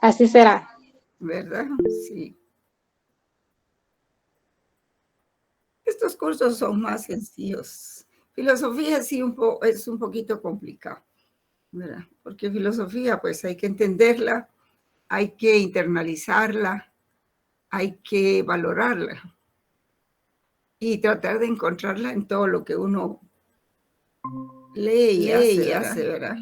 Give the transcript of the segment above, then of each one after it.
Así será. ¿Verdad? Sí. Estos cursos son más sencillos. Filosofía sí es un poquito complicado, ¿verdad? Porque filosofía pues hay que entenderla, hay que internalizarla, hay que valorarla y tratar de encontrarla en todo lo que uno lee y hace, ¿verdad?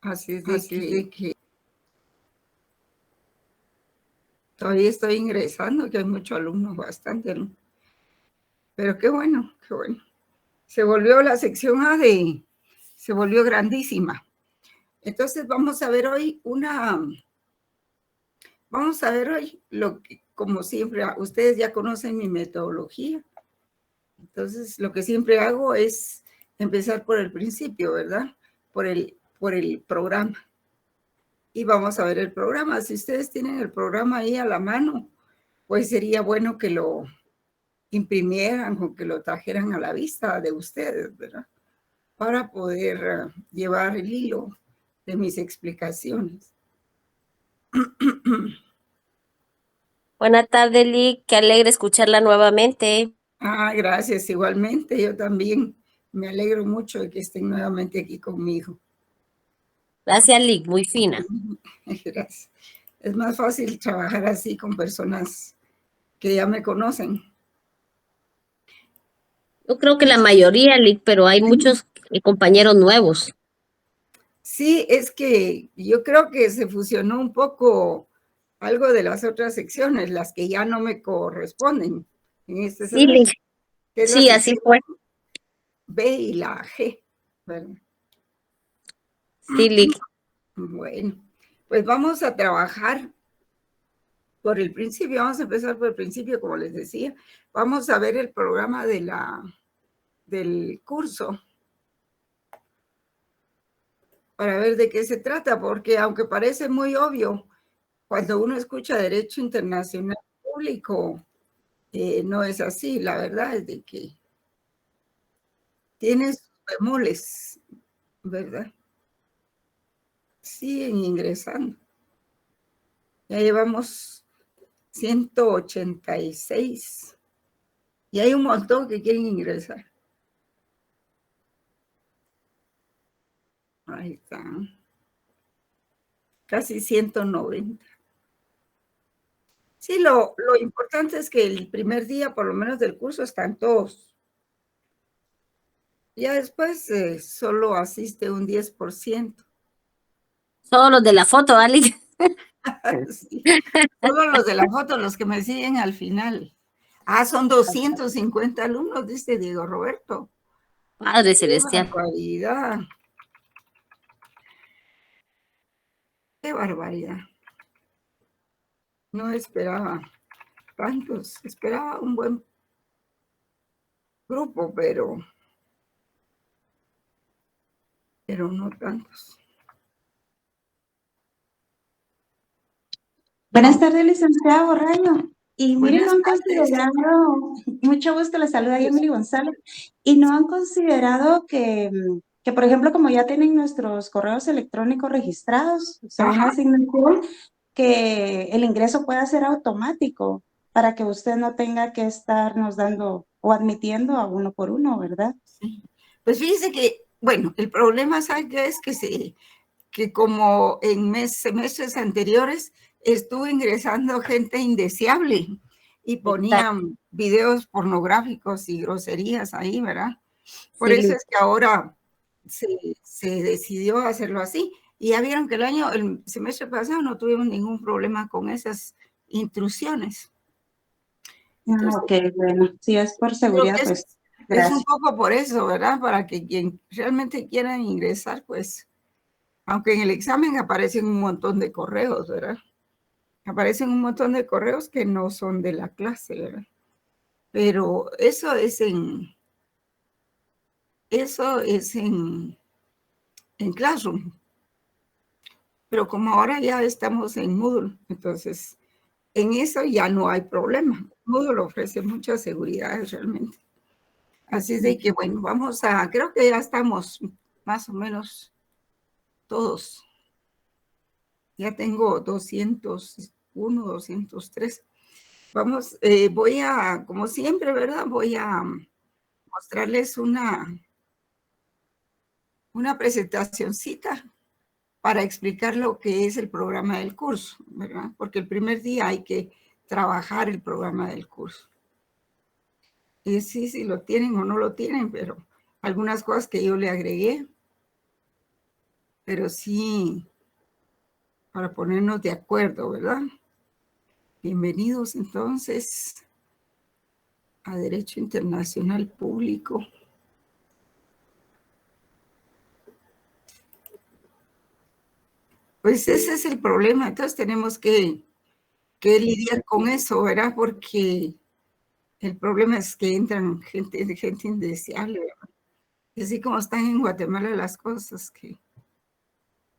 Así es de que todavía estoy ingresando, que hay muchos alumnos, bastante, ¿no? Pero qué bueno, qué bueno. Se volvió la sección A se volvió grandísima. Entonces vamos a ver hoy lo que, como siempre, ustedes ya conocen mi metodología. Entonces lo que siempre hago es empezar por el principio, ¿verdad? Por el programa. Y vamos a ver el programa. Si ustedes tienen el programa ahí a la mano, pues sería bueno que lo imprimieran o que lo trajeran a la vista de ustedes, ¿verdad? Para poder llevar el hilo de mis explicaciones. Buenas tardes, Lick. Qué alegre escucharla nuevamente. Ah, gracias. Igualmente, yo también me alegro mucho de que estén nuevamente aquí conmigo. Gracias, Lick. Muy fina. Gracias. Es más fácil trabajar así con personas que ya me conocen. Yo creo que la mayoría, Lick, pero hay muchos compañeros nuevos. Sí, es que yo creo que se fusionó un poco algo de las otras secciones, las que ya no me corresponden en este Sí, Lick. Sí, así fue. B y la G, ¿verdad? Sí, Lick. Bueno, pues vamos a trabajar por el principio, vamos a empezar por el principio, como les decía. Vamos a ver el programa del curso para ver de qué se trata, porque aunque parece muy obvio, cuando uno escucha Derecho Internacional Público, no es así. La verdad es de que tiene sus bemoles, ¿verdad? Siguen ingresando. Ya llevamos 186 y hay un montón que quieren ingresar. Ahí están. Casi 190. Sí, lo importante es que el primer día, por lo menos del curso, están todos. Ya después solo asiste un 10%. Todos los de la foto, ¿vale? Sí. Todos los de la foto, los que me siguen al final. Ah, son 250 alumnos, dice Diego Roberto. Padre ¡Qué Celestial. barbaridad! ¡Qué barbaridad! No esperaba tantos, esperaba un buen grupo, pero no tantos. Buenas tardes, licenciado Rayo. Y miren, no Buenas han tardes. considerado, mucho gusto, les saluda Emily González, y no han considerado que, por ejemplo, como ya tienen nuestros correos electrónicos registrados, según la Ajá. asignación, que el ingreso pueda ser automático para que usted no tenga que estarnos dando o admitiendo a uno por uno, ¿verdad? Sí. Pues fíjese que, bueno, el problema, ¿sabes qué es? Que como en semestres anteriores estuvo ingresando gente indeseable y ponían videos pornográficos y groserías ahí, ¿verdad? Por eso es que ahora se decidió hacerlo así. Y ya vieron que el semestre pasado no tuvimos ningún problema con esas intrusiones. Entonces, Ok, bueno, si es por seguridad, pues es un gracias. poco por eso, ¿verdad? Para que quien realmente quiera ingresar, pues, aunque en el examen aparecen un montón de correos, ¿verdad? Aparecen un montón de correos que no son de la clase, ¿verdad? Pero eso es en Classroom. Pero como ahora ya estamos en Moodle, entonces en eso ya no hay problema. Moodle ofrece mucha seguridad realmente. Así es de que, bueno, creo que ya estamos más o menos todos. Ya tengo 201, 203. Vamos, voy a, como siempre, ¿verdad? Voy a mostrarles una presentacioncita para explicar lo que es el programa del curso, ¿verdad? Porque el primer día hay que trabajar el programa del curso. Y sí, si lo tienen o no lo tienen, pero algunas cosas que yo le agregué, pero sí, para ponernos de acuerdo, ¿verdad? Bienvenidos entonces a Derecho Internacional Público. Pues ese es el problema, entonces tenemos que lidiar con eso, ¿verdad? Porque el problema es que entran gente indeseable, ¿verdad? Y así como están en Guatemala las cosas, que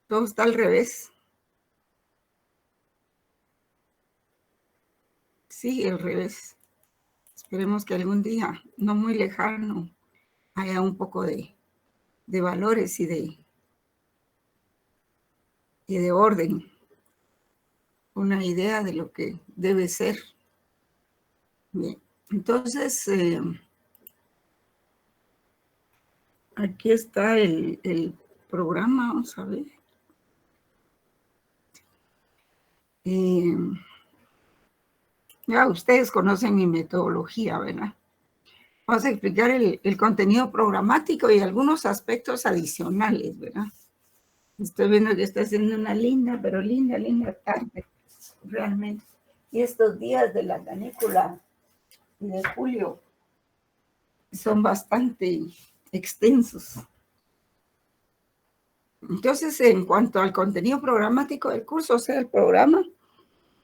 todo está al revés. Sí, al revés. Esperemos que algún día, no muy lejano, haya un poco de valores y de orden, una idea de lo que debe ser. Bien, entonces, aquí está el programa, vamos a ver. Ya ustedes conocen mi metodología, ¿verdad? Vamos a explicar el contenido programático y algunos aspectos adicionales, ¿verdad? Estoy viendo que está haciendo una linda, pero linda tarde, realmente. Y estos días de la canícula y de julio son bastante extensos. Entonces, en cuanto al contenido programático del curso, o sea, el programa,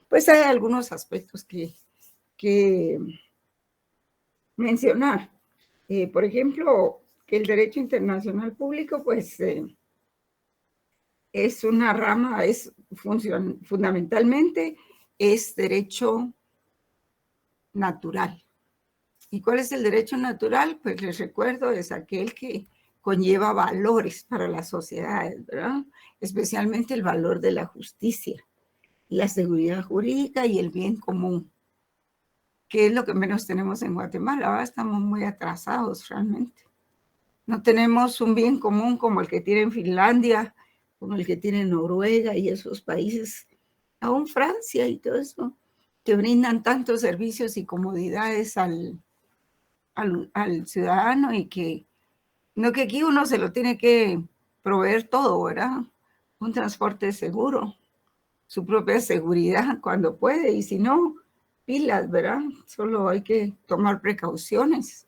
pues hay algunos aspectos que mencionar. Por ejemplo, que el derecho internacional público, pues, es una rama, fundamentalmente es derecho natural. ¿Y cuál es el derecho natural? Pues les recuerdo, es aquel que conlleva valores para las sociedades, ¿verdad? Especialmente el valor de la justicia, la seguridad jurídica y el bien común, que es lo que menos tenemos en Guatemala. Ahora estamos muy atrasados realmente. No tenemos un bien común como el que tiene Finlandia, como el que tiene Noruega y esos países, aún Francia y todo eso, que brindan tantos servicios y comodidades al ciudadano y que no, que aquí uno se lo tiene que proveer todo, ¿verdad? Un transporte seguro, su propia seguridad cuando puede, y si no, pilas, ¿verdad? Solo hay que tomar precauciones.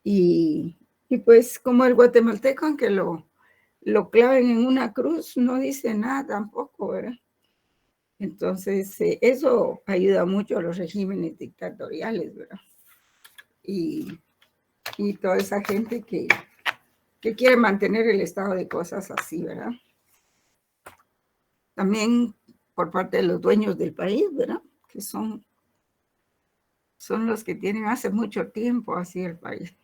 Y pues como el guatemalteco, aunque lo claven en una cruz, no dice nada tampoco, ¿verdad? Entonces, eso ayuda mucho a los regímenes dictatoriales, ¿verdad? Y toda esa gente que quiere mantener el estado de cosas así, ¿verdad? También por parte de los dueños del país, ¿verdad? Que son los que tienen hace mucho tiempo así el país.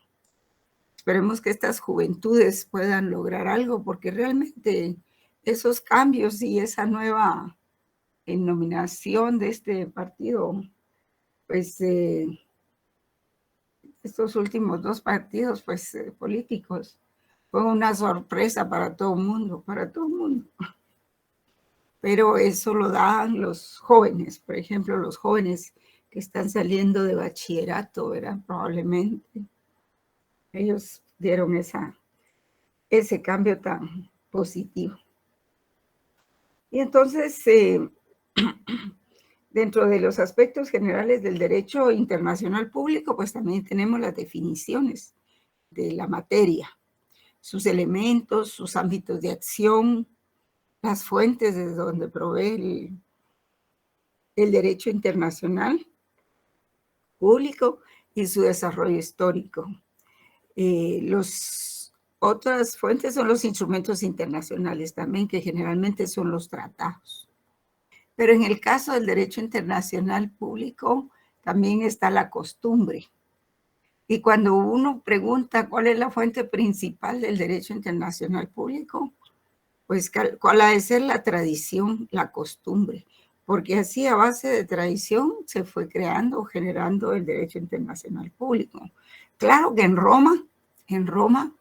Esperemos que estas juventudes puedan lograr algo, porque realmente esos cambios y esa nueva nominación de este partido, pues estos últimos dos partidos pues políticos, fue una sorpresa para todo el mundo, Pero eso lo dan los jóvenes, por ejemplo, los jóvenes que están saliendo de bachillerato, ¿verdad? Probablemente ellos dieron ese cambio tan positivo. Y entonces, dentro de los aspectos generales del derecho internacional público, pues también tenemos las definiciones de la materia, sus elementos, sus ámbitos de acción, las fuentes de donde provee el derecho internacional público y su desarrollo histórico. Otras fuentes son los instrumentos internacionales también, que generalmente son los tratados. Pero en el caso del derecho internacional público, también está la costumbre. Y cuando uno pregunta cuál es la fuente principal del derecho internacional público, pues cuál ha de ser la tradición, la costumbre, porque así a base de tradición se fue creando, generando el derecho internacional público. Claro que en Roma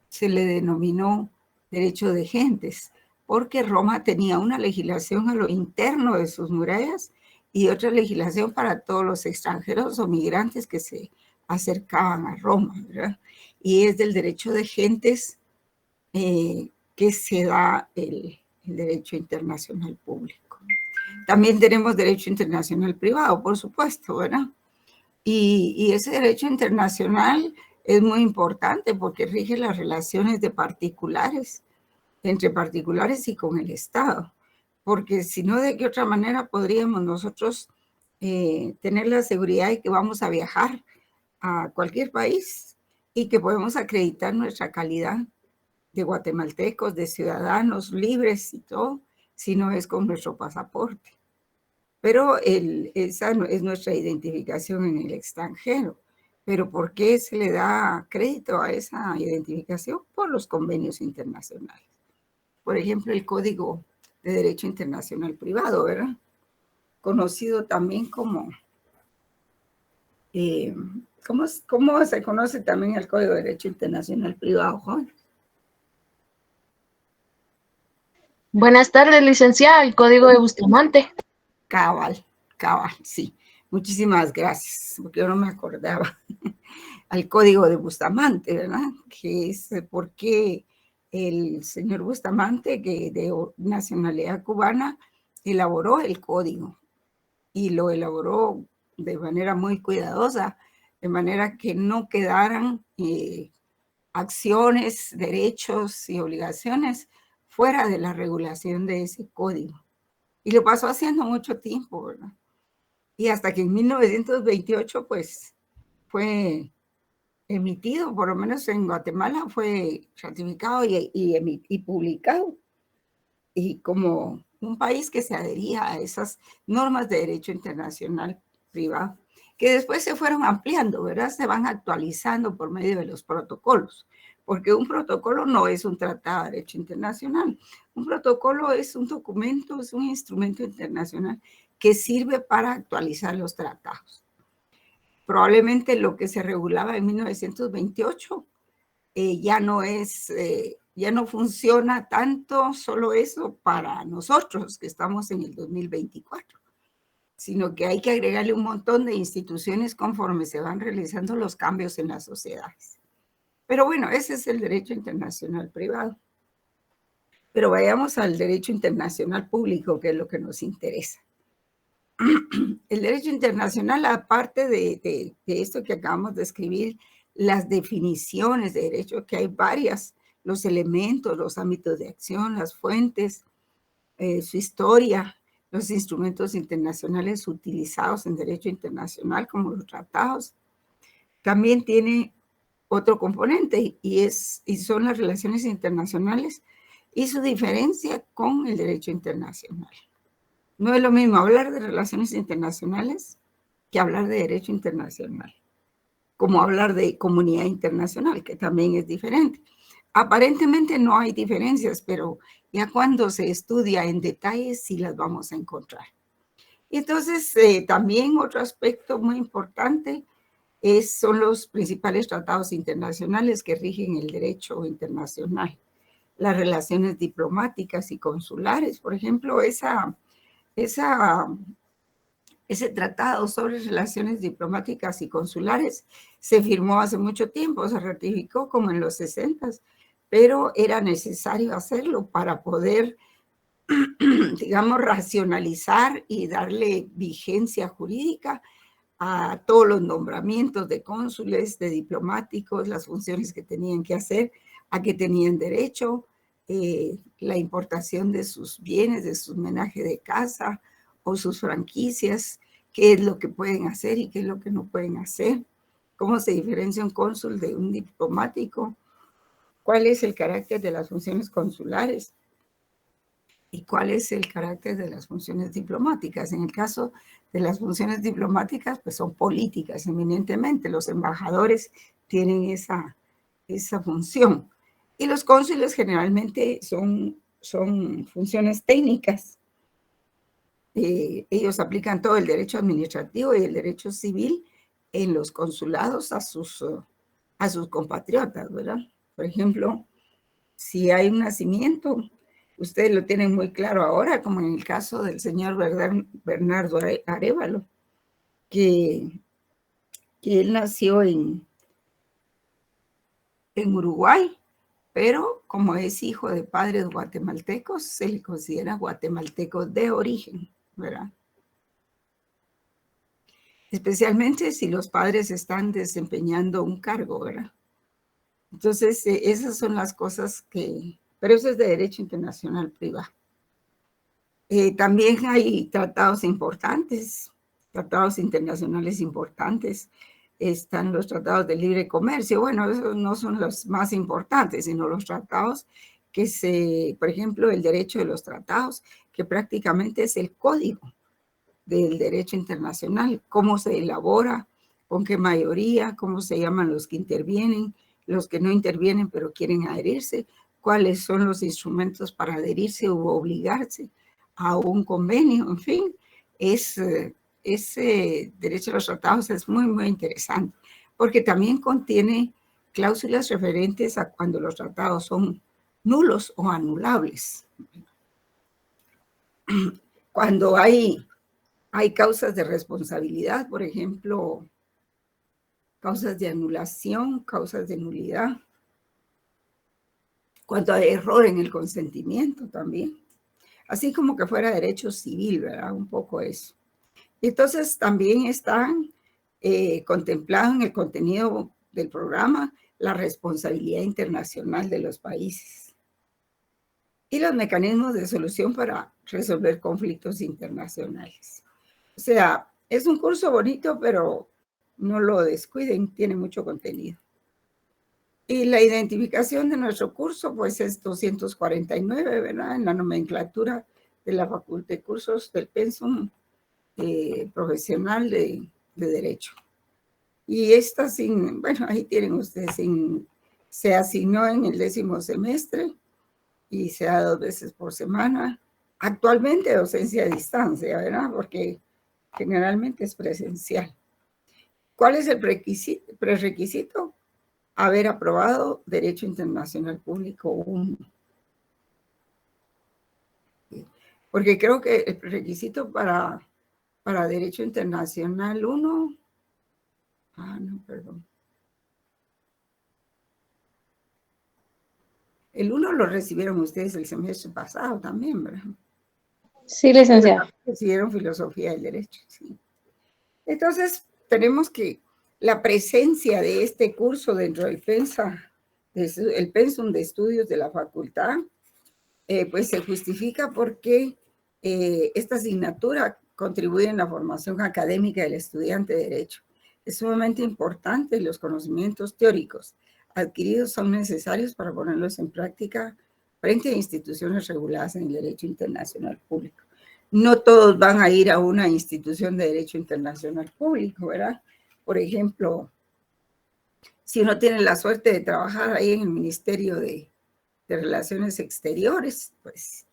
se le denominó derecho de gentes, porque Roma tenía una legislación a lo interno de sus murallas y otra legislación para todos los extranjeros o migrantes que se acercaban a Roma, ¿verdad? Y es del derecho de gentes que se da el derecho internacional público. También tenemos derecho internacional privado, por supuesto, ¿verdad? Y ese derecho internacional es muy importante porque rige las relaciones de particulares, entre particulares y con el Estado. Porque si no, ¿de qué otra manera podríamos nosotros tener la seguridad de que vamos a viajar a cualquier país y que podemos acreditar nuestra calidad de guatemaltecos, de ciudadanos libres y todo, si no es con nuestro pasaporte? Pero esa es nuestra identificación en el extranjero. ¿Pero por qué se le da crédito a esa identificación? Por los convenios internacionales. Por ejemplo, el Código de Derecho Internacional Privado, ¿verdad? Conocido también como... ¿cómo se conoce también el Código de Derecho Internacional Privado, Juan? Buenas tardes, licenciada. El Código de Bustamante. Cabal, sí. Muchísimas gracias, porque yo no me acordaba. Al Código de Bustamante, ¿verdad? Que es porque el señor Bustamante, que de nacionalidad cubana, elaboró el código y lo elaboró de manera muy cuidadosa, de manera que no quedaran acciones, derechos y obligaciones fuera de la regulación de ese código. Y lo pasó haciendo mucho tiempo, ¿verdad? Y hasta que en 1928, pues, fue emitido, por lo menos en Guatemala, fue ratificado y publicado. Y como un país que se adhería a esas normas de derecho internacional privado, que después se fueron ampliando, ¿verdad? Se van actualizando por medio de los protocolos, porque un protocolo no es un tratado de derecho internacional. Un protocolo es un documento, es un instrumento internacional que sirve para actualizar los tratados. Probablemente lo que se regulaba en 1928 ya no funciona tanto solo eso para nosotros que estamos en el 2024, sino que hay que agregarle un montón de instituciones conforme se van realizando los cambios en las sociedades. Pero bueno, ese es el derecho internacional privado. Pero vayamos al derecho internacional público, que es lo que nos interesa. El derecho internacional, aparte de esto que acabamos de escribir, las definiciones de derecho, que hay varias, los elementos, los ámbitos de acción, las fuentes, su historia, los instrumentos internacionales utilizados en derecho internacional, como los tratados. También tiene otro componente y son las relaciones internacionales y su diferencia con el derecho internacional. No es lo mismo hablar de relaciones internacionales que hablar de derecho internacional, como hablar de comunidad internacional, que también es diferente. Aparentemente no hay diferencias, pero ya cuando se estudia en detalle sí las vamos a encontrar. Y entonces también otro aspecto muy importante son los principales tratados internacionales que rigen el derecho internacional. Las relaciones diplomáticas y consulares, por ejemplo, ese tratado sobre relaciones diplomáticas y consulares se firmó hace mucho tiempo, se ratificó como en los 60, pero era necesario hacerlo para poder, digamos, racionalizar y darle vigencia jurídica a todos los nombramientos de cónsules, de diplomáticos, las funciones que tenían que hacer, a que tenían derecho, la importación de sus bienes, de su menaje de casa o sus franquicias, qué es lo que pueden hacer y qué es lo que no pueden hacer, cómo se diferencia un cónsul de un diplomático, cuál es el carácter de las funciones consulares y cuál es el carácter de las funciones diplomáticas. En el caso de las funciones diplomáticas, pues son políticas eminentemente. Los embajadores tienen esa función. Y los cónsules generalmente son son funciones técnicas. Ellos aplican todo el derecho administrativo y el derecho civil en los consulados a sus compatriotas, ¿verdad? Por ejemplo, si hay un nacimiento, ustedes lo tienen muy claro ahora, como en el caso del señor Bernardo Arévalo, que él nació en Uruguay, pero como es hijo de padres guatemaltecos, se le considera guatemalteco de origen, ¿verdad? Especialmente si los padres están desempeñando un cargo, ¿verdad? Entonces, esas son las cosas pero eso es de derecho internacional privado. También hay tratados importantes, tratados internacionales importantes. Están los tratados de libre comercio. Bueno, esos no son los más importantes, sino los tratados por ejemplo, el derecho de los tratados, que prácticamente es el código del derecho internacional, cómo se elabora, con qué mayoría, cómo se llaman los que intervienen, los que no intervienen pero quieren adherirse, cuáles son los instrumentos para adherirse o obligarse a un convenio, en fin, ese derecho a los tratados es muy, muy interesante, porque también contiene cláusulas referentes a cuando los tratados son nulos o anulables. Cuando hay causas de responsabilidad, por ejemplo, causas de anulación, causas de nulidad. Cuando hay error en el consentimiento también. Así como que fuera derecho civil, ¿verdad? Un poco eso. Entonces también están contemplados en el contenido del programa la responsabilidad internacional de los países y los mecanismos de solución para resolver conflictos internacionales. O sea, es un curso bonito, pero no lo descuiden, tiene mucho contenido. Y la identificación de nuestro curso, pues es 249, ¿verdad? En la nomenclatura de la Facultad de Cursos del Pensum Profesional de Derecho. Y esta, bueno, ahí tienen ustedes, se asignó en el 10º semestre y se da 2 veces por semana. Actualmente docencia a distancia, ¿verdad? Porque generalmente es presencial. ¿Cuál es el prerequisito? Haber aprobado Derecho Internacional Público 1. Porque creo que el prerequisito para Derecho Internacional 1, no, perdón. El 1 lo recibieron ustedes el semestre pasado también, ¿verdad? Sí, licenciada. Recibieron Filosofía del Derecho, sí. Entonces, tenemos que la presencia de este curso dentro del pensum de estudios de la facultad, pues se justifica porque esta asignatura contribuye en la formación académica del estudiante de Derecho. Es sumamente importante y los conocimientos teóricos adquiridos son necesarios para ponerlos en práctica frente a instituciones reguladas en el derecho internacional público. No todos van a ir a una institución de derecho internacional público, ¿verdad? Por ejemplo, si uno tiene la suerte de trabajar ahí en el Ministerio de Relaciones Exteriores, pues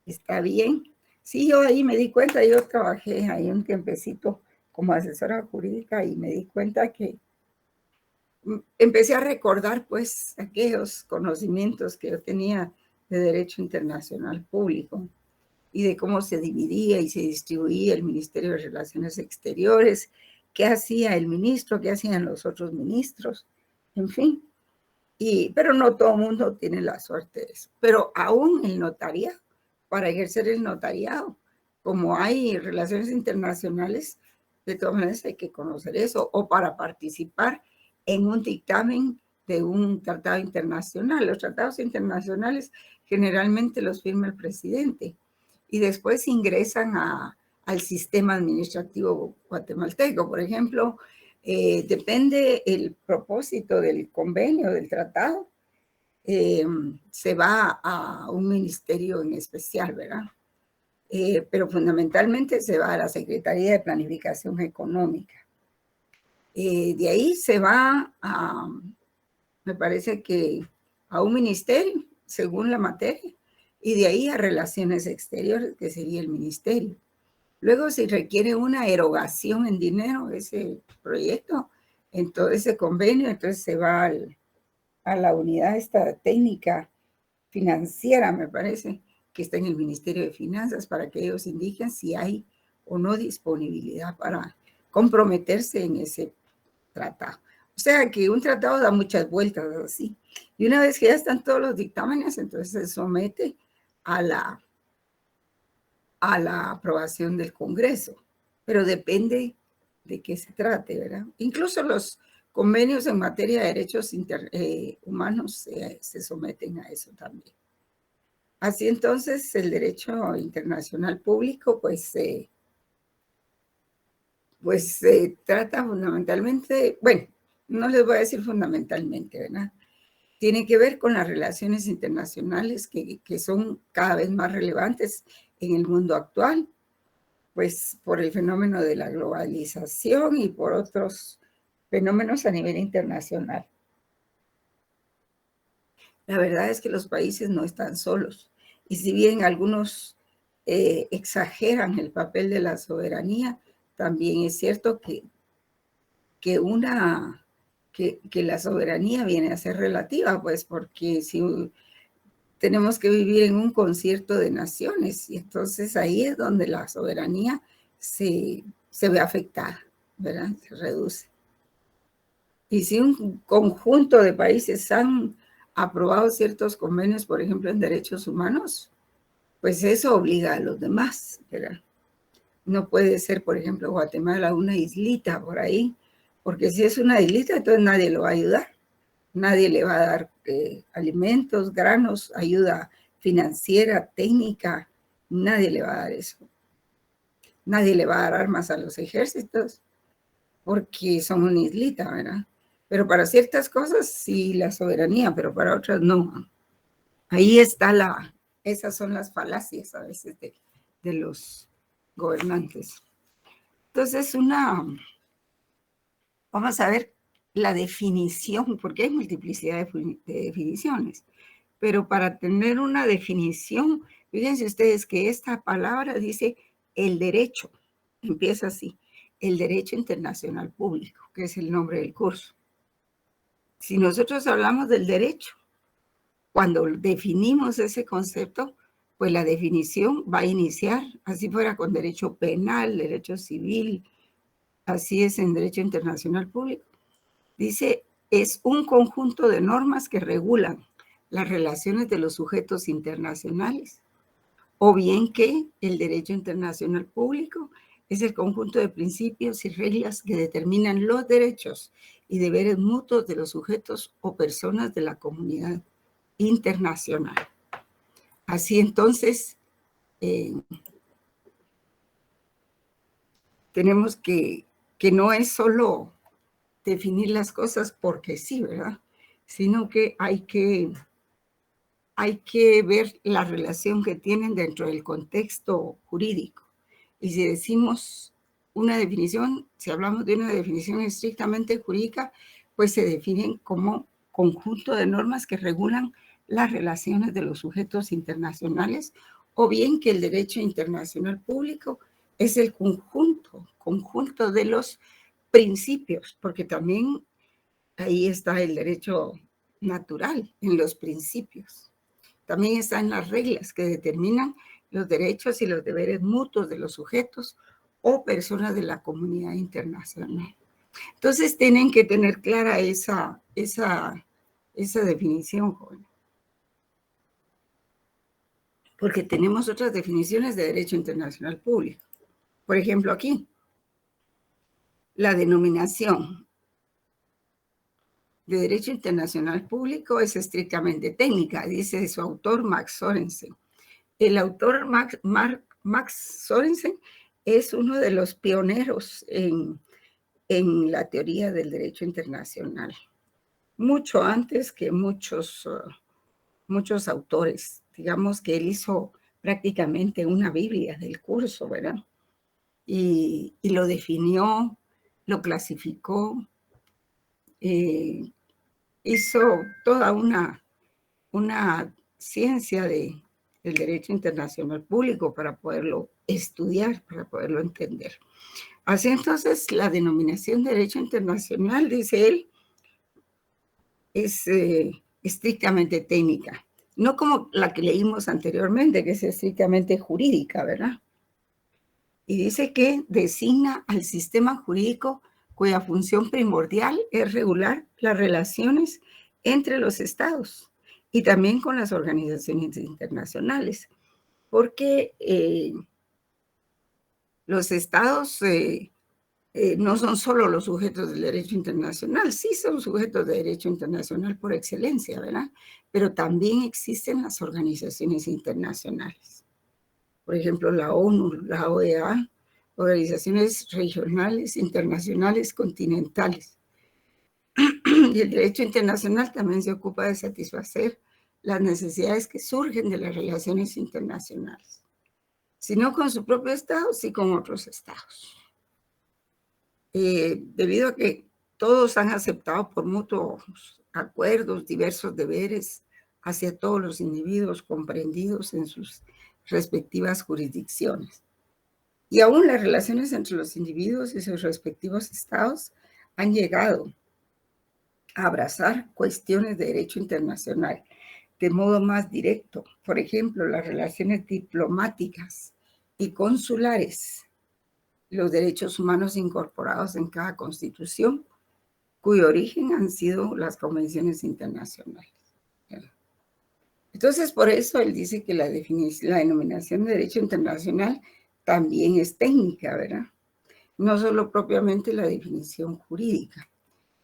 está bien. Sí, yo ahí me di cuenta, yo trabajé ahí un tiempecito como asesora jurídica y me di cuenta que empecé a recordar pues aquellos conocimientos que yo tenía de derecho internacional público y de cómo se dividía y se distribuía el Ministerio de Relaciones Exteriores, qué hacía el ministro, qué hacían los otros ministros, en fin. Pero no todo el mundo tiene la suerte de eso. Pero aún el notariado, para ejercer el notariado, como hay relaciones internacionales, de todas maneras hay que conocer eso, o para participar en un dictamen de un tratado internacional. Los tratados internacionales generalmente los firma el presidente y después ingresan al sistema administrativo guatemalteco. Por ejemplo, depende el propósito del convenio, del tratado, se va a un ministerio en especial, ¿verdad? Pero fundamentalmente se va a la Secretaría de Planificación Económica. De ahí se va me parece que a un ministerio, según la materia, y de ahí a relaciones exteriores, que sería el ministerio. Luego, si requiere una erogación en dinero ese proyecto, en todo ese convenio, entonces se va a la unidad esta técnica financiera, me parece, que está en el Ministerio de Finanzas, para que ellos indiquen si hay o no disponibilidad para comprometerse en ese tratado. O sea que un tratado da muchas vueltas así. Y una vez que ya están todos los dictámenes, entonces se somete a la aprobación del Congreso. Pero depende de qué se trate, ¿verdad? Incluso los convenios en materia de derechos humanos se someten a eso también. Así entonces, el derecho internacional público, pues se trata fundamentalmente, bueno, no les voy a decir fundamentalmente, ¿verdad? Tiene que ver con las relaciones internacionales que son cada vez más relevantes en el mundo actual, pues por el fenómeno de la globalización y por otros fenómenos a nivel internacional. La verdad es que los países no están solos. Y si bien algunos exageran el papel de la soberanía, también es cierto que la soberanía viene a ser relativa, pues porque si tenemos que vivir en un concierto de naciones, y entonces ahí es donde la soberanía se ve afectada, ¿verdad? Se reduce. Y si un conjunto de países han aprobado ciertos convenios, por ejemplo, en derechos humanos, pues eso obliga a los demás, ¿verdad? No puede ser, por ejemplo, Guatemala una islita por ahí, porque si es una islita, entonces nadie lo va a ayudar. Nadie le va a dar alimentos, granos, ayuda financiera, técnica. Nadie le va a dar eso. Nadie le va a dar armas a los ejércitos porque son una islita, ¿verdad? Pero para ciertas cosas sí la soberanía, pero para otras no. Ahí está esas son las falacias a veces de los gobernantes. Entonces, vamos a ver la definición, porque hay multiplicidad de definiciones, pero para tener una definición, fíjense ustedes que esta palabra dice el derecho, empieza así, el derecho internacional público, que es el nombre del curso. Si nosotros hablamos del derecho, cuando definimos ese concepto, pues la definición va a iniciar, así fuera con derecho penal, derecho civil, así es en derecho internacional público. Dice, es un conjunto de normas que regulan las relaciones de los sujetos internacionales, o bien que el derecho internacional público es el conjunto de principios y reglas que determinan los derechos y deberes mutuos de los sujetos o personas de la comunidad internacional. Así entonces, tenemos que no es solo definir las cosas porque sí, ¿verdad? Sino que hay que ver la relación que tienen dentro del contexto jurídico. Y si decimos una definición, si hablamos de una definición estrictamente jurídica, pues se definen como conjunto de normas que regulan las relaciones de los sujetos internacionales, o bien que el derecho internacional público es el conjunto de los principios, porque también ahí está el derecho natural, en los principios. También están las reglas que determinan los derechos y los deberes mutuos de los sujetos o personas de la comunidad internacional. Entonces tienen que tener clara esa definición, joven. Porque tenemos otras definiciones de derecho internacional público. Por ejemplo, aquí, la denominación de derecho internacional público es estrictamente técnica, dice su autor Max Sorensen. El autor Max Sorensen es uno de los pioneros en la teoría del derecho internacional, mucho antes que muchos autores. Digamos que él hizo prácticamente una Biblia del curso, ¿verdad? Y lo definió, lo clasificó, hizo toda una ciencia de el derecho internacional público para poderlo estudiar, para poderlo entender. Así entonces, la denominación derecho internacional, dice él, es estrictamente técnica, no como la que leímos anteriormente, que es estrictamente jurídica, ¿verdad? Y dice que designa al sistema jurídico cuya función primordial es regular las relaciones entre los estados y también con las organizaciones internacionales, porque los estados no son solo los sujetos del derecho internacional, sí son sujetos de derecho internacional por excelencia, ¿verdad? Pero también existen las organizaciones internacionales. Por ejemplo, la ONU, la OEA, organizaciones regionales, internacionales, continentales. Y el derecho internacional también se ocupa de satisfacer las necesidades que surgen de las relaciones internacionales. Si no con su propio Estado, sí con otros Estados. Debido a que todos han aceptado por mutuos acuerdos diversos deberes hacia todos los individuos comprendidos en sus respectivas jurisdicciones. Y aún las relaciones entre los individuos y sus respectivos estados han llegado a abrazar cuestiones de derecho internacional de modo más directo. Por ejemplo, las relaciones diplomáticas y consulares, los derechos humanos incorporados en cada constitución, cuyo origen han sido las convenciones internacionales. Entonces, por eso él dice que la denominación de derecho internacional también es técnica, ¿verdad? No solo propiamente la definición jurídica,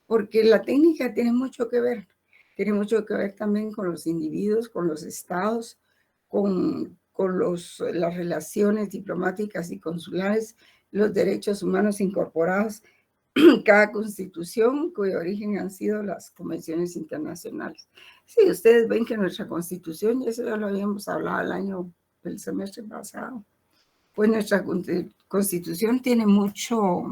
porque la técnica tiene mucho que ver también con los individuos, con los estados, con las relaciones diplomáticas y consulares, los derechos humanos incorporados en cada constitución, cuyo origen han sido las convenciones internacionales. Sí, ustedes ven que nuestra constitución, y eso ya lo habíamos hablado el semestre pasado, pues nuestra constitución tiene mucho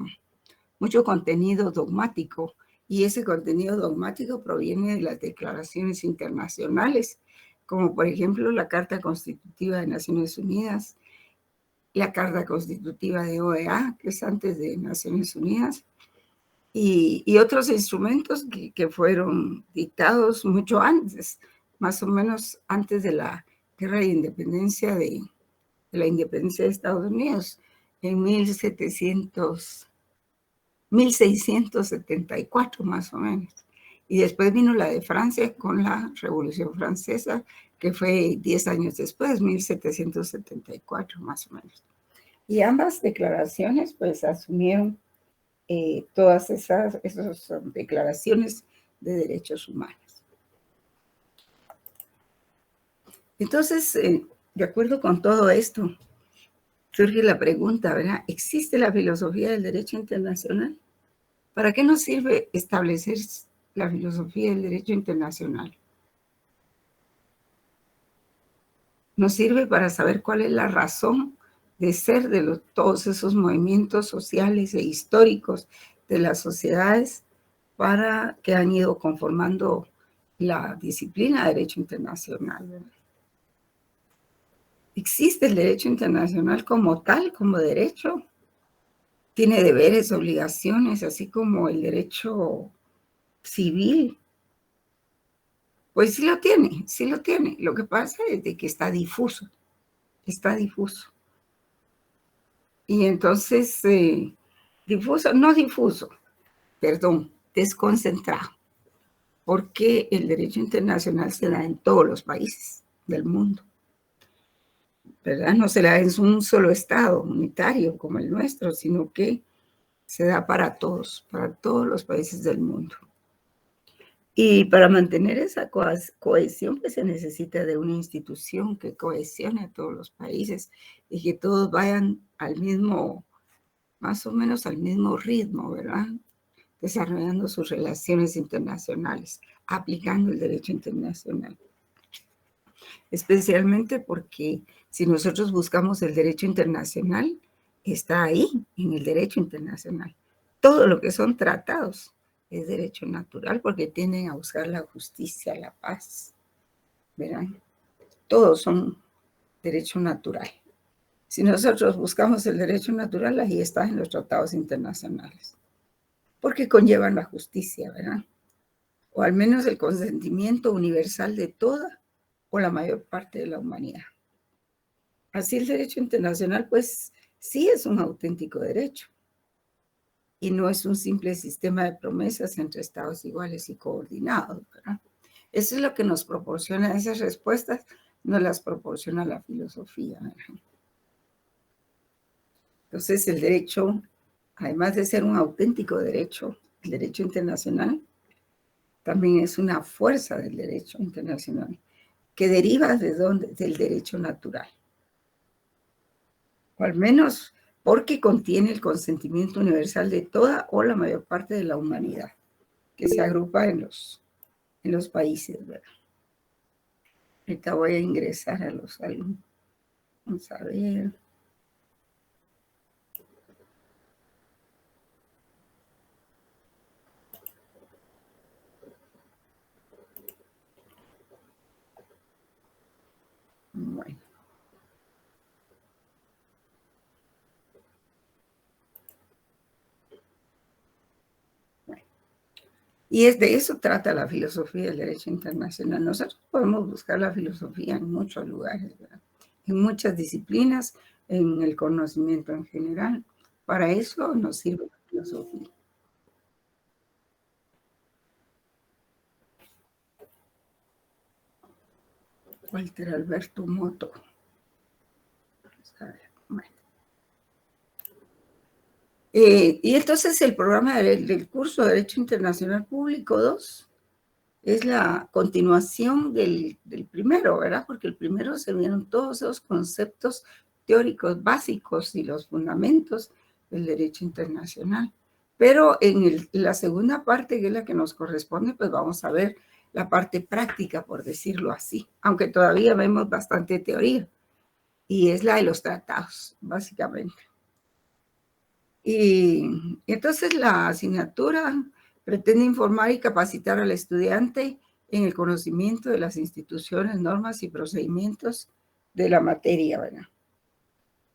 contenido dogmático, y ese contenido dogmático proviene de las declaraciones internacionales, como por ejemplo la Carta Constitutiva de Naciones Unidas, la Carta Constitutiva de OEA, que es antes de Naciones Unidas, y otros instrumentos que fueron dictados mucho antes, más o menos antes de la Guerra de Independencia de la independencia de Estados Unidos, en 1674 más o menos. Y después vino la de Francia con la Revolución Francesa, que fue 10 años después, 1774 más o menos. Y ambas declaraciones pues asumieron todas esas declaraciones de derechos humanos. Entonces, de acuerdo con todo esto, surge la pregunta, ¿verdad? ¿Existe la filosofía del derecho internacional? ¿Para qué nos sirve establecer la filosofía del derecho internacional? Nos sirve para saber cuál es la razón de ser de todos esos movimientos sociales e históricos de las sociedades para que han ido conformando la disciplina de derecho internacional, ¿verdad? ¿Existe el derecho internacional como tal, como derecho? Tiene deberes, obligaciones, así como el derecho civil. Pues sí lo tiene, sí lo tiene. Lo que pasa es de que está difuso. Y entonces, desconcentrado, porque el derecho internacional se da en todos los países del mundo, ¿verdad? No se da en un solo estado unitario como el nuestro, sino que se da para todos los países del mundo. Y para mantener esa cohesión, pues se necesita de una institución que cohesione a todos los países y que todos vayan al mismo, más o menos al mismo ritmo, ¿verdad? Desarrollando sus relaciones internacionales, aplicando el derecho internacional. Especialmente porque si nosotros buscamos el derecho internacional, está ahí, en el derecho internacional. Todo lo que son tratados es derecho natural porque tienden a buscar la justicia, la paz, ¿verdad? Todos son derecho natural. Si nosotros buscamos el derecho natural, ahí está en los tratados internacionales, porque conllevan la justicia, ¿verdad? O al menos el consentimiento universal de toda o la mayor parte de la humanidad. Así el derecho internacional, pues, sí es un auténtico derecho y no es un simple sistema de promesas entre estados iguales y coordinados, ¿verdad? Eso es lo que nos proporciona esas respuestas, nos las proporciona la filosofía, ¿verdad? Entonces, el derecho, además de ser un auténtico derecho, el derecho internacional también es una fuerza del derecho internacional que deriva del derecho natural. O al menos porque contiene el consentimiento universal de toda o la mayor parte de la humanidad, que se agrupa en los países, ¿verdad? Ahorita voy a ingresar a los alumnos. Vamos a ver. Bueno. Y de eso trata la filosofía del derecho internacional. Nosotros podemos buscar la filosofía en muchos lugares, ¿verdad? En muchas disciplinas, en el conocimiento en general. Para eso nos sirve la filosofía. Walter Alberto Motto. Bueno. Y entonces el programa del curso de Derecho Internacional Público 2 es la continuación del primero, ¿verdad? Porque el primero se vieron todos esos conceptos teóricos básicos y los fundamentos del derecho internacional. Pero en la segunda parte, que es la que nos corresponde, pues vamos a ver la parte práctica, por decirlo así, aunque todavía vemos bastante teoría, y es la de los tratados, básicamente. Y entonces la asignatura pretende informar y capacitar al estudiante en el conocimiento de las instituciones, normas y procedimientos de la materia, ¿verdad?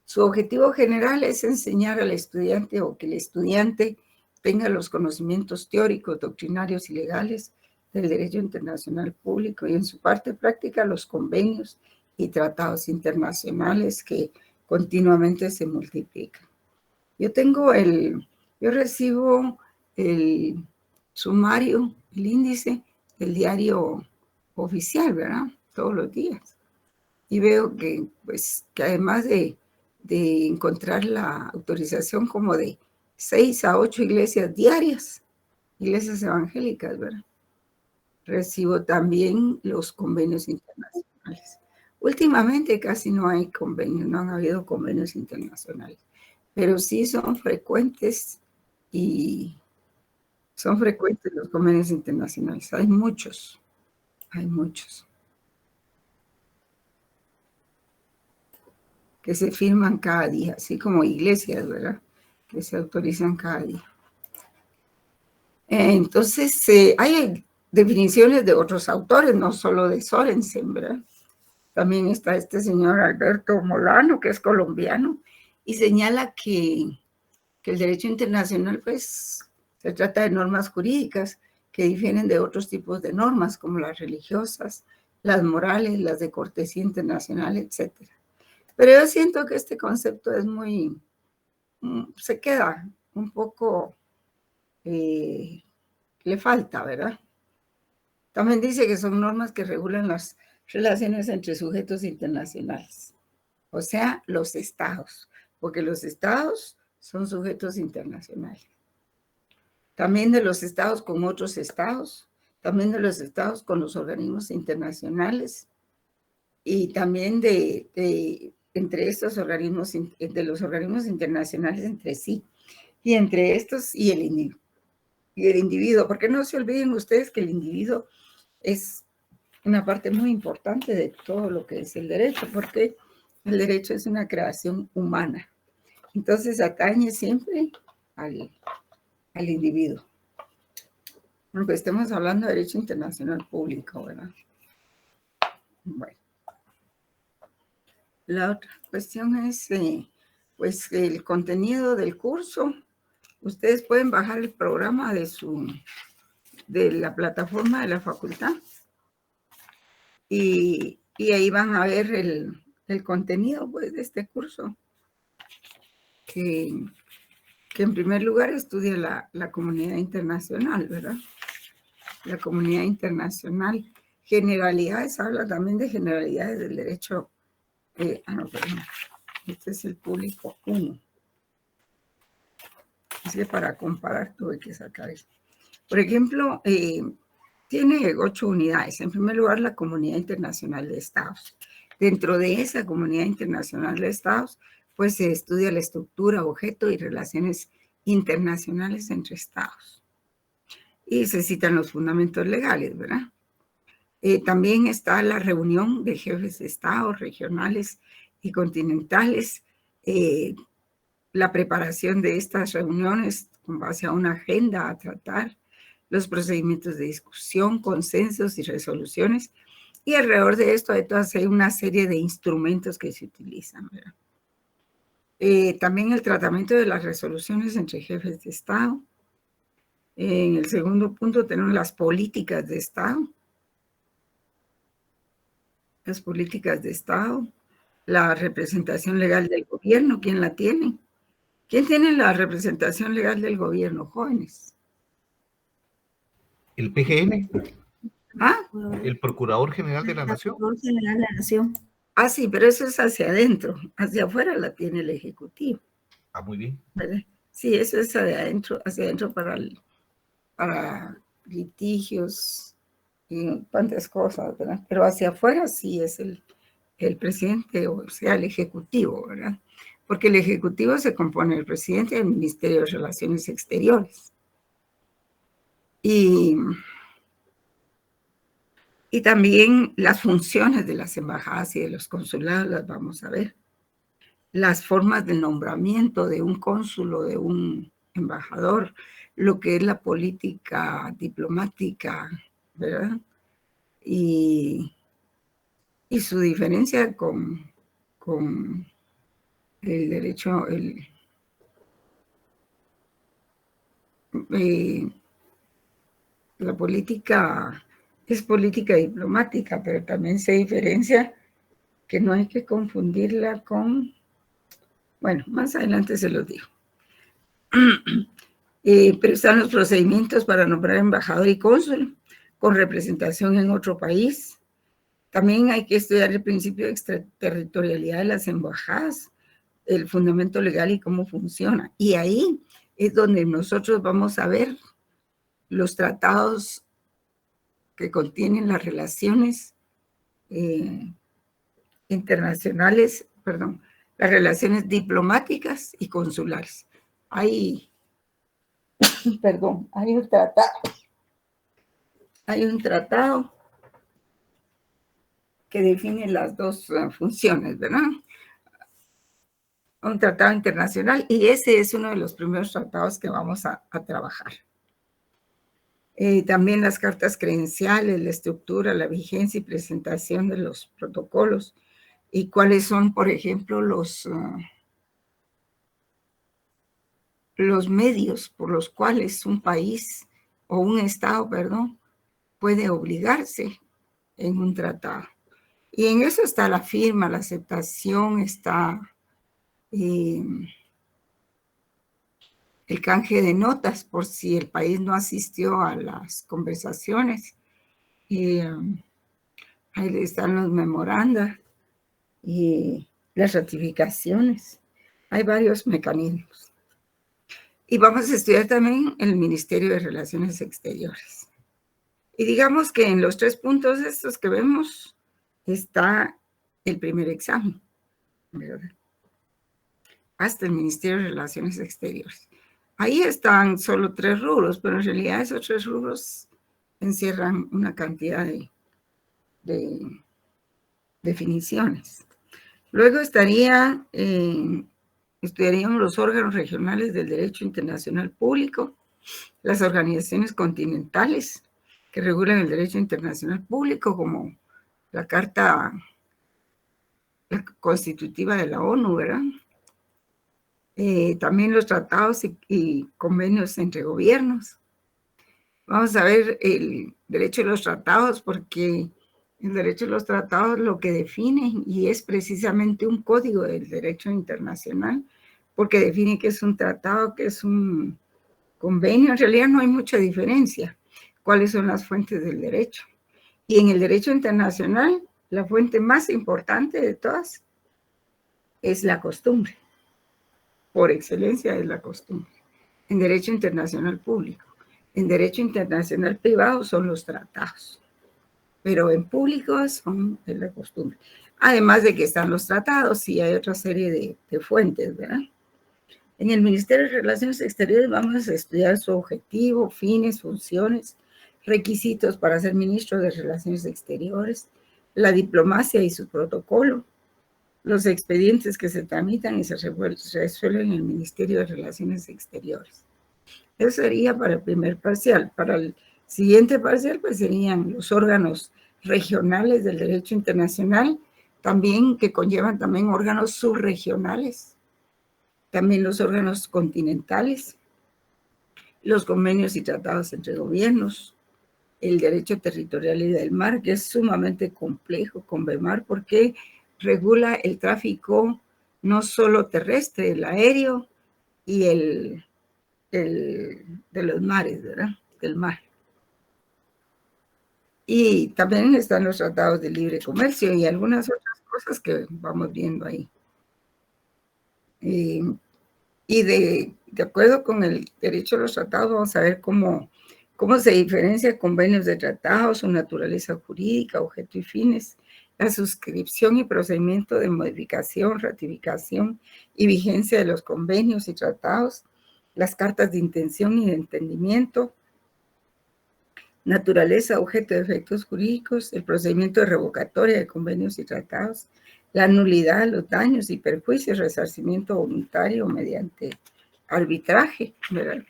Su objetivo general es enseñar al estudiante o que el estudiante tenga los conocimientos teóricos, doctrinarios y legales del derecho internacional público y en su parte práctica los convenios y tratados internacionales que continuamente se multiplican. Yo recibo el sumario, el índice del diario oficial, ¿verdad? Todos los días. Y veo que, pues, que además de encontrar la autorización como de 6 a 8 iglesias diarias, iglesias evangélicas, ¿verdad? Recibo también los convenios internacionales. Últimamente casi no hay convenios, no han habido convenios internacionales, pero sí son frecuentes y son frecuentes los convenios internacionales. Hay muchos, que se firman cada día, así como iglesias, ¿verdad? Que se autorizan cada día. Entonces, hay definiciones de otros autores, no solo de Sorensen, ¿verdad? También está este señor Alberto Molano, que es colombiano, y señala que el derecho internacional, pues, se trata de normas jurídicas que difieren de otros tipos de normas, como las religiosas, las morales, las de cortesía internacional, etc. Pero yo siento que este concepto es se queda un poco, le falta, ¿verdad? También dice que son normas que regulan las relaciones entre sujetos internacionales, o sea, los estados, porque los estados son sujetos internacionales. También de los estados con otros estados, también de los estados con los organismos internacionales y también entre estos organismos, de los organismos internacionales entre sí, y entre estos y el individuo, porque no se olviden ustedes que el individuo es una parte muy importante de todo lo que es el derecho, porque el derecho es una creación humana. Entonces atañe siempre al individuo. Aunque estemos hablando de derecho internacional público, ¿verdad? Bueno. La otra cuestión es, pues, el contenido del curso. Ustedes pueden bajar el programa de la plataforma de la facultad y ahí van a ver el contenido, pues, de este curso, que en primer lugar estudia la comunidad internacional, ¿verdad? La comunidad internacional. Generalidades, habla también de generalidades del derecho. No, perdón. Este es el público 1. Así que para comparar tuve que sacar esto. Por ejemplo, tiene 8 unidades. En primer lugar, la comunidad internacional de estados. Dentro de esa comunidad internacional de estados, pues se estudia la estructura, objeto y relaciones internacionales entre estados. Y se citan los fundamentos legales, ¿verdad? También está la reunión de jefes de estados regionales y continentales, la preparación de estas reuniones con base a una agenda a tratar, los procedimientos de discusión, consensos y resoluciones, y alrededor de esto hay toda una serie de instrumentos que se utilizan, ¿verdad? También el tratamiento de las resoluciones entre jefes de Estado. En el segundo punto tenemos las políticas de Estado. Las políticas de Estado, la representación legal del gobierno, ¿quién la tiene? ¿Quién tiene la representación legal del gobierno, jóvenes? El PGN, ¿Ah? el Procurador General de la Nación. Procurador General de la Nación. Ah, sí, pero eso es hacia adentro. Hacia afuera la tiene el Ejecutivo. Ah, muy bien. ¿Verdad? Sí, eso es hacia adentro para litigios y cuantas cosas, ¿verdad? Pero hacia afuera sí es el presidente, o sea, el Ejecutivo, ¿verdad? Porque el Ejecutivo se compone del presidente del Ministerio de Relaciones Exteriores. Y también las funciones de las embajadas y de los consulados las vamos a ver. Las formas de nombramiento de un cónsul o de un embajador, lo que es la política diplomática, ¿verdad? Y su diferencia con el derecho, la política es política diplomática, pero también se diferencia que no hay que confundirla con, bueno, más adelante se los digo. Pero están los procedimientos para nombrar embajador y cónsul con representación en otro país. También hay que estudiar el principio de extraterritorialidad de las embajadas, el fundamento legal y cómo funciona. Y ahí es donde nosotros vamos a ver los tratados que contienen las relaciones internacionales, perdón, las relaciones diplomáticas y consulares. Hay un tratado que define las dos funciones, ¿verdad? Un tratado internacional, y ese es uno de los primeros tratados que vamos a trabajar. También las cartas credenciales, la estructura, la vigencia y presentación de los protocolos, y cuáles son, por ejemplo, los medios por los cuales un país o un estado, perdón, puede obligarse en un tratado. Y en eso está la firma, la aceptación, está el canje de notas por si el país no asistió a las conversaciones. Ahí están los memoranda y las ratificaciones. Hay varios mecanismos. Y vamos a estudiar también el Ministerio de Relaciones Exteriores. Y digamos que en los 3 puntos estos que vemos está el primer examen, ¿verdad? Hasta el Ministerio de Relaciones Exteriores. Ahí están solo 3 rubros, pero en realidad esos 3 rubros encierran una cantidad de definiciones. Luego estudiaríamos los órganos regionales del derecho internacional público, las organizaciones continentales que regulan el derecho internacional público, como la Carta constitutiva de la ONU, ¿verdad? También los tratados y convenios entre gobiernos. Vamos a ver el derecho de los tratados, porque el derecho de los tratados lo que define, y es precisamente un código del derecho internacional, porque define qué es un tratado, qué es un convenio. En realidad no hay mucha diferencia. ¿Cuáles son las fuentes del derecho? Y en el derecho internacional, la fuente más importante de todas es la costumbre. Por excelencia es la costumbre. En derecho internacional público. En derecho internacional privado son los tratados, pero en público son de la costumbre. Además de que están los tratados y hay otra serie de fuentes, ¿verdad? En el Ministerio de Relaciones Exteriores vamos a estudiar su objetivo, fines, funciones, requisitos para ser ministro de Relaciones Exteriores, la diplomacia y su protocolo, los expedientes que se tramitan y se resuelven en el Ministerio de Relaciones Exteriores. Eso sería para el primer parcial. Para el siguiente parcial, pues serían los órganos regionales del derecho internacional, también que conllevan también órganos subregionales, también los órganos continentales, los convenios y tratados entre gobiernos, el derecho territorial y del mar, que es sumamente complejo, CONVEMAR, porque regula el tráfico no solo terrestre, el aéreo y de los mares, ¿verdad? Del mar. Y también están los tratados de libre comercio y algunas otras cosas que vamos viendo ahí. Y de acuerdo con el derecho a los tratados, vamos a ver cómo se diferencia convenios de tratados, su naturaleza jurídica, objeto y fines, la suscripción y procedimiento de modificación, ratificación y vigencia de los convenios y tratados, las cartas de intención y de entendimiento, naturaleza, objeto de efectos jurídicos, el procedimiento de revocatoria de convenios y tratados, la nulidad, los daños y perjuicios, resarcimiento voluntario mediante arbitraje, ¿verdad?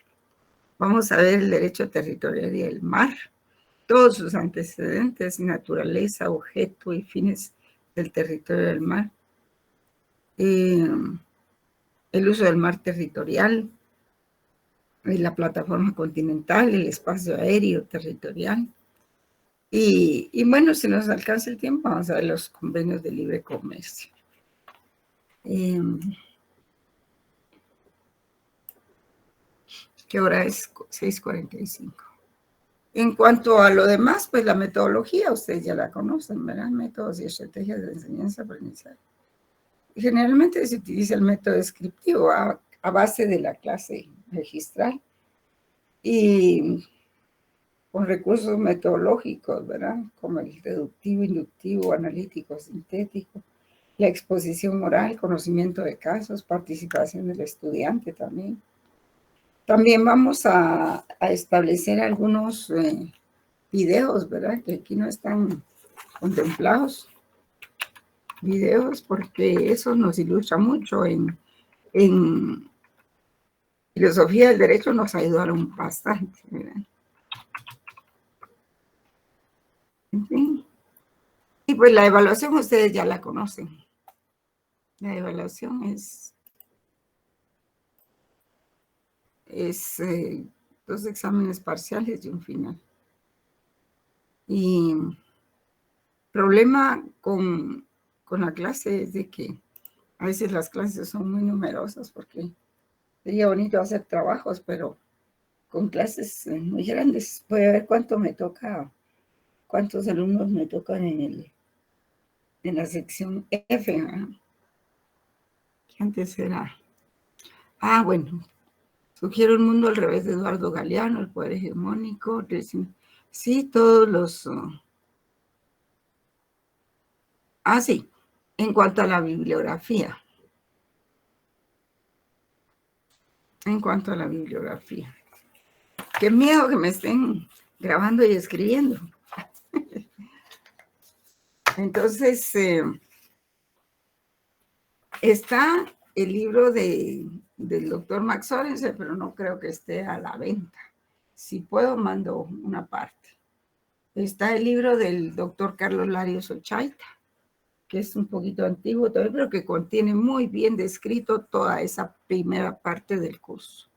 Vamos a ver el derecho territorial y el mar, todos sus antecedentes, naturaleza, objeto y fines del territorio del mar, el uso del mar territorial, la plataforma continental, el espacio aéreo territorial. Y bueno, si nos alcanza el tiempo, vamos a ver los convenios de libre comercio. ¿Qué hora es? 6:45. En cuanto a lo demás, pues la metodología, ustedes ya la conocen, ¿verdad? Métodos y estrategias de enseñanza-aprendizaje. Generalmente se utiliza el método descriptivo a base de la clase registral y con recursos metodológicos, ¿verdad? Como el deductivo, inductivo, analítico, sintético, la exposición oral, conocimiento de casos, participación del estudiante también. También vamos a establecer algunos videos, ¿verdad? Que aquí no están contemplados. Videos, porque eso nos ilustra mucho en filosofía del derecho, nos ayudaron bastante, ¿verdad? En fin. Y pues la evaluación ustedes ya la conocen. La evaluación es 2 exámenes parciales y un final. Y problema con la clase es de que a veces las clases son muy numerosas, porque sería bonito hacer trabajos, pero con clases muy grandes. Voy a ver cuánto me toca, cuántos alumnos me tocan en la sección F, ¿verdad? Que antes era... bueno. Sugiero un mundo al revés de Eduardo Galeano, el poder hegemónico. Sí, todos los... sí, en cuanto a la bibliografía. En cuanto a la bibliografía. Qué miedo que me estén grabando y escribiendo. Entonces, está el libro del doctor Max Sorensen, pero no creo que esté a la venta. Si puedo, mando una parte. Está el libro del doctor Carlos Larios Ochaita, que es un poquito antiguo todavía, pero que contiene muy bien descrito toda esa primera parte del curso.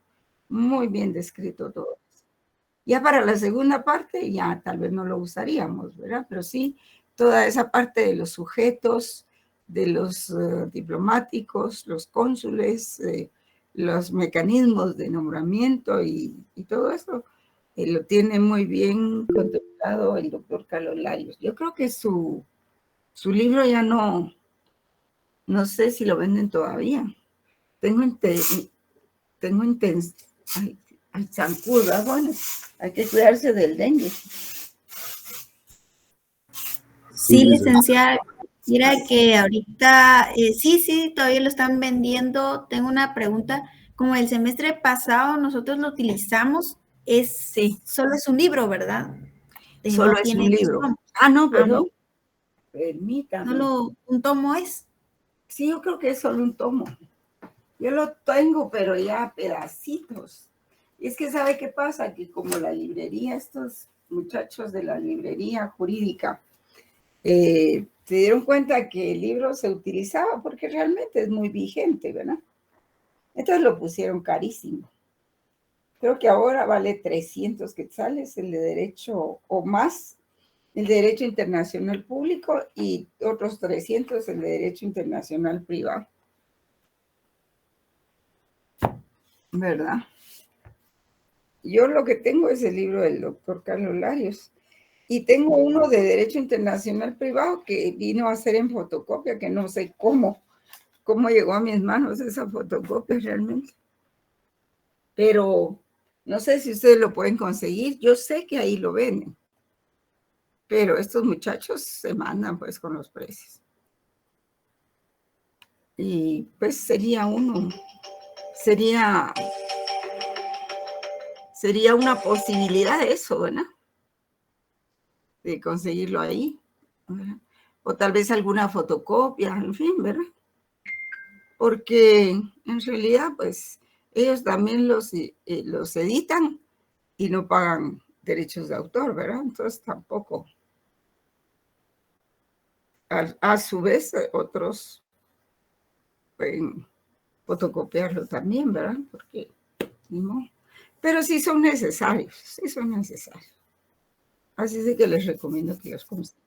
Muy bien descrito todo. Ya para la segunda parte, ya tal vez no lo usaríamos, ¿verdad? Pero sí, toda esa parte de los sujetos, de los diplomáticos, los cónsules, los mecanismos de nombramiento y todo eso, lo tiene muy bien contemplado el doctor Carlos Larios. Yo creo que su libro ya no sé si lo venden todavía. Hay zancudas, bueno, hay que cuidarse del dengue. Sí, licenciada. Mira que ahorita, sí, todavía lo están vendiendo. Tengo una pregunta. Como el semestre pasado nosotros lo utilizamos, solo es un libro, ¿verdad? Solo No es tiene un libro. tomo. No, perdón. No. Permítame. Solo un tomo es. Sí, yo creo que es solo un tomo. Yo lo tengo, pero ya pedacitos. Y es que ¿sabe qué pasa? Que como la librería, estos muchachos de la librería jurídica, se dieron cuenta que el libro se utilizaba porque realmente es muy vigente, ¿verdad? Entonces lo pusieron carísimo. Creo que ahora vale 300 quetzales el de derecho o más, el de derecho internacional público y otros 300 el de derecho internacional privado. ¿Verdad? Yo lo que tengo es el libro del doctor Carlos Larios. Y tengo uno de Derecho Internacional Privado que vino a hacer en fotocopia, que no sé cómo llegó a mis manos esa fotocopia realmente. Pero no sé si ustedes lo pueden conseguir. Yo sé que ahí lo venden. Pero estos muchachos se mandan pues con los precios. Y pues sería una posibilidad de eso, ¿verdad? De conseguirlo ahí, ¿verdad? O tal vez alguna fotocopia, en fin, ¿verdad? Porque en realidad, pues, ellos también los editan y no pagan derechos de autor, ¿verdad? Entonces tampoco. A su vez, otros pueden fotocopiarlo también, ¿verdad? Porque no. Pero sí son necesarios, sí son necesarios. Así es que les recomiendo que los consulten.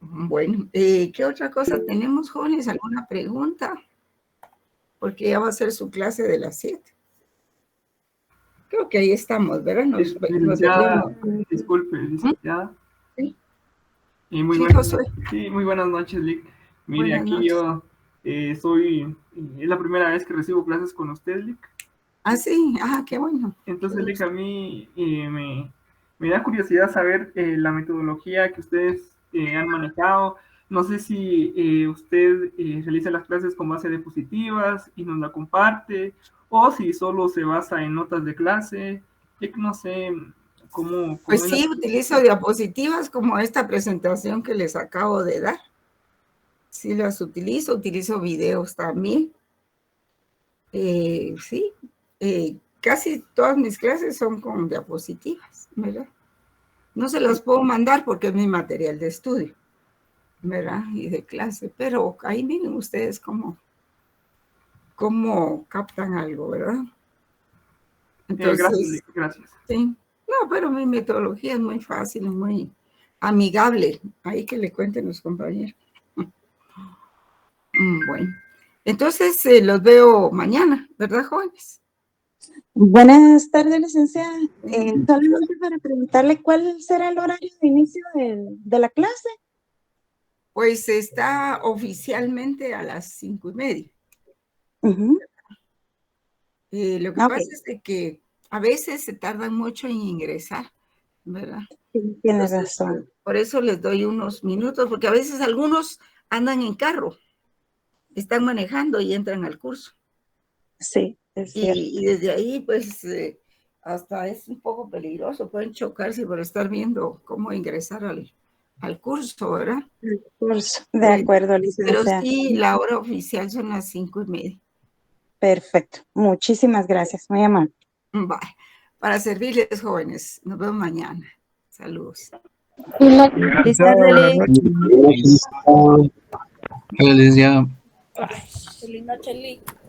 Bueno, ¿qué otra cosa tenemos, jóvenes? ¿Alguna pregunta? Porque ya va a ser su clase de las 7. Creo que ahí estamos, ¿verdad? Licenciada, disculpe, licenciada. Sí. Muy buenas noches, Lic. Mire, Buenas aquí noches. yo es la primera vez que recibo clases con usted, Lic. Sí, qué bueno. Entonces, Lic, a mí me da curiosidad saber la metodología que ustedes han manejado. No sé si usted realiza las clases con base de diapositivas y nos la comparte, o si solo se basa en notas de clase. No sé cómo Pues es sí, utilizo diapositivas como esta presentación que les acabo de dar. Sí, las utilizo videos también. Sí, casi todas mis clases son con diapositivas, ¿verdad? No se las puedo mandar porque es mi material de estudio, ¿verdad? Y de clase, pero ahí miren ustedes cómo captan algo, ¿verdad? Entonces, gracias. Sí. No, pero mi metodología es muy fácil, es muy amigable. Ahí que le cuenten los compañeros. Bueno, entonces los veo mañana, ¿verdad, jóvenes? Buenas tardes, licenciada. Solamente para preguntarle cuál será el horario de inicio de la clase. Pues está oficialmente a las 5:30. Lo que pasa es de que a veces se tardan mucho en ingresar, ¿verdad? Sí, tiene razón. Por eso les doy unos minutos, porque a veces algunos andan en carro, están manejando y entran al curso. Sí, es cierto. Y desde ahí, pues, hasta es un poco peligroso, pueden chocarse por estar viendo cómo ingresar al curso, ¿verdad? El curso. De acuerdo, licenciada. Pero sí, la hora oficial son las 5:30. Perfecto. Muchísimas gracias. Muy amable. Bye. Para servirles, jóvenes. Nos vemos mañana. Saludos. Feliz tarde, Lick. Feliz día. Feliz noche, Lick.